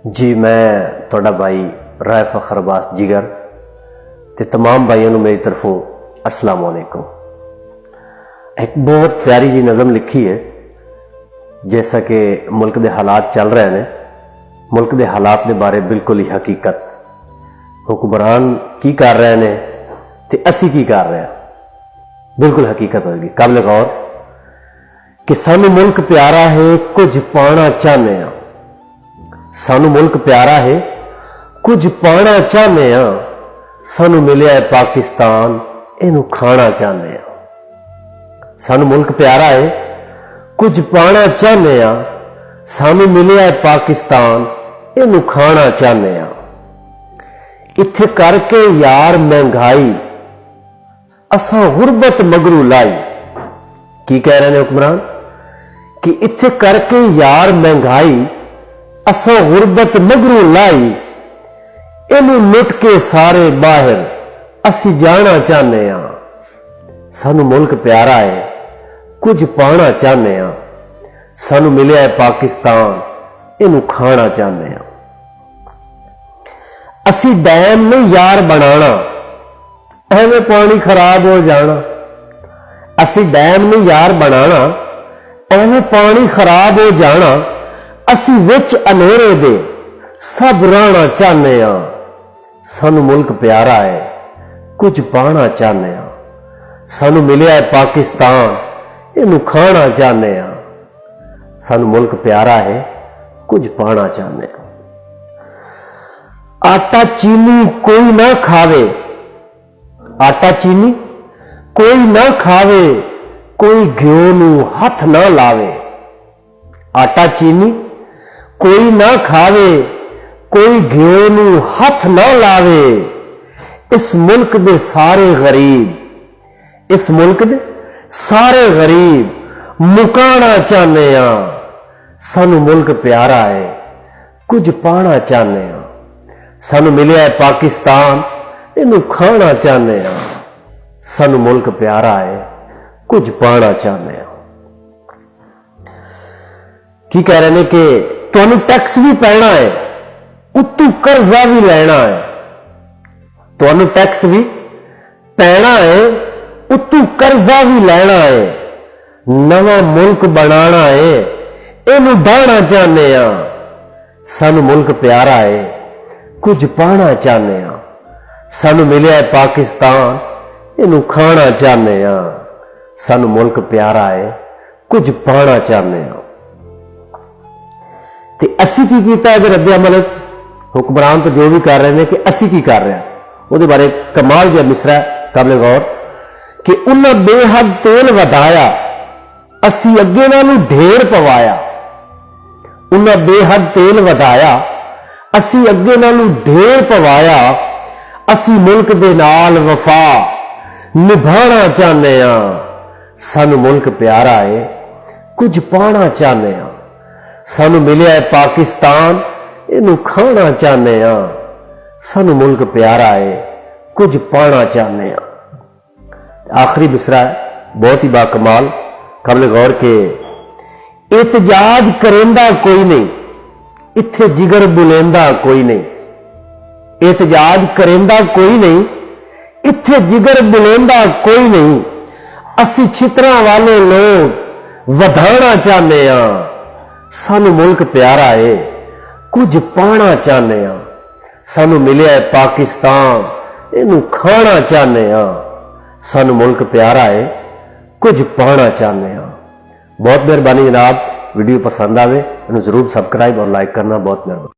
जी मैं थोड़ा भाई राय फखर अब्बास जिगर ते तमाम भाइयों को मेरी तरफों अस्सलाम वालेकुम। एक बहुत प्यारी जी नज़म लिखी है। जैसा कि मुल्क के हालात चल रहे हैं, मुल्क के हालात के बारे बिल्कुल ही हकीकत, हुक्मरान की कर रहे हैं ते असी की कर रहे हैं, बिल्कुल हकीकत होगी। काबिल गौर कि सानू मुल्क प्यारा है, कुछ पाना चाहते हैं। सानू मुल्क प्यारा है, कुछ पाना चाहते हैं। सानू मिलिया है पाकिस्तान, इनू खाना चाहते हैं। सानू मुल्क प्यारा है, कुछ पाना चाहते हैं। सानू मिलिया है पाकिस्तान, इनू खाना चाहते हैं। इत्थे करके यार महंगाई, असां गुरबत मगरू लाई। की कह रहे हैं हुक्मरान कि इत्थे करके यार महंगाई, असां गुरबत मगरू लाई। इनू लुट के सारे बाहर, असी जाना चाहते हैं। सानू मुल्क प्यारा है, कुछ पाना चाहते हैं। सानू मिलिया है पाकिस्तान, इनू खाना चाहते हैं। असी डैम नहीं यार बनाना, एवें पानी खराब हो जाना। असी डैम नहीं यार बनाना, एवें पानी खराब हो जाना। असी विच अनेरे दे सब रहना चाहते हैं। सानू मुल्क प्यारा है, कुछ पाना चाहते हैं। सानू मिलिया है पाकिस्तान, इनू खाना चाहते हैं। सानू मुल्क प्यारा है, कुछ पाना चाहते हैं। आटा चीनी कोई ना खावे, आटा चीनी कोई ना खावे, कोई घ्यो नू हथ ना लावे। आटा चीनी कोई ना खावे, कोई घ्यो नू हथ ना लावे। इस मुल्क दे सारे गरीब, इस मुल्क दे सारे गरीब मुकाना चाहते हैं। सानू मुल्क प्यारा है, कुछ पाना चाहते हैं। सानू मिलिया है पाकिस्तान, इनू खाना चाहते हैं। सानू मुल्क प्यारा है, कुछ पाना चाहते हैं। की कह रहे हैं कि तुहानू टैक्स भी पैना है, उत्तू कर्जा भी लेना है। तुहानू टैक्स भी पैना है, उत्तू कर्जा भी लेना है। नवा मुल्क बनाना है, इनू ढाना चाहते हैं। सानू मुल्क प्यारा है, कुछ पाना चाहते हैं। सानू मिलिया है पाकिस्तान, इनू खाना चाहते हैं। सानू मुल्क प्यारा है, कुछ पाना चाहते हैं। ते असी की कीता है रद्दे अमल? हुक्मरान तो जो भी कर रहे हैं कि असी की कर रहे हैं, वो बारे कमाल जो मिसरा काबिल गौर कि उन्हें बेहद तेल वधाया, असी अगे नालों ढेर पवाया। उन्हें बेहद तेल वधाया, असी अगे नालों ढेर पवाया। असी मुल्क दे नाल वफा निभाना चाहते हैं। सानू मुल्क प्यारा है, कुछ पाना चाहते हैं। सानू मिलिया है पाकिस्तान, इनू खाना चाहते हैं। सानू मुल्क प्यारा है, कुछ पाना चाहते हैं। आखिरी मिसरा है बहुत ही बाकमाल, काबिल गौर के एहतजाज करेंदा कोई नहीं, इत्थे जिगर बुलेंदा कोई नहीं। एहतजाज करेंदा कोई नहीं, इत्थे जिगर बुलेंदा कोई नहीं। असी छितरा वाले लोग वधाना चाहते हैं। सानू मुल्क प्यारा है, कुछ पाना चाहते हैं। सानू मिलिया है पाकिस्तान, इनू खाना चाहते हैं। सानू मुल्क प्यारा है, कुछ पाना चाहते हैं। बहुत मेहरबानी जनाब, वीडियो पसंद आवे इन्हें जरूर सब्सक्राइब और लाइक करना, बहुत मेहरबानी।